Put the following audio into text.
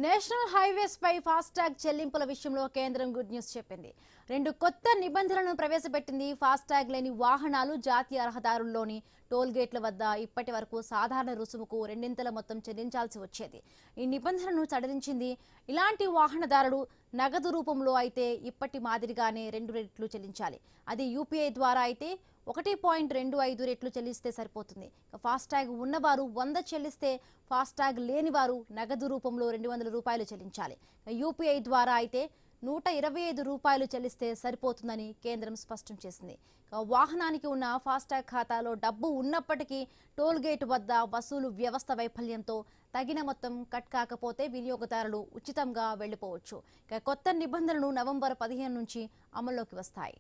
National highways పై FASTag చెల్లింపుల విషయంలో కేంద్రం గుడ్ న్యూస్ చెప్పింది. 2 కొత్త నిబంధనలను ప్రవేశపెట్టింది. ఫాస్టాగ్ లేని వాహనాలు జాతీయ రహదారుల్లోని టోల్ గేట్ల వద్ద ఇప్పటి వరకు సాధారణ రుసుముకు రెండింతల మొత్తం చెల్లించాల్సి వచ్చేది. ఈ నిబంధనను సడలించింది. ఇలాంటి వాహనదారులు నగదు రూపంలో అయితే ఇప్పటి మాదిరిగానే 2 రెట్లు చెల్లించాలి. అది యూపీఐ ద్వారా అయితే 1.25 రెట్లు చెల్లిస్తే సరిపోతుంది. ఫాస్టాగ్ ఉన్నవారు 100 చెల్లిస్తే, ఫాస్టాగ్ లేని వారు నగదు రూపంలో 200 రూపాయలు చెల్లించాలి. యూపీఐ ద్వారా అయితే 125 రూపాయలు చెల్లిస్తే సరిపోతుందని కేంద్రం స్పష్టం చేసింది. వాహనానికి ఉన్న ఫాస్టాగ్ ఖాతాలో డబ్బు ఉన్నప్పటికీ టోల్ గేట్ వద్ద వసూలు వ్యవస్థ వైఫల్యంతో తగిన మొత్తం కట్ కాకపోతే వినియోగదారులు ఉచితంగా వెళ్లిపోవచ్చు. కొత్త నిబంధనలు నవంబర్ 15 నుంచి అమల్లోకి వస్తాయి.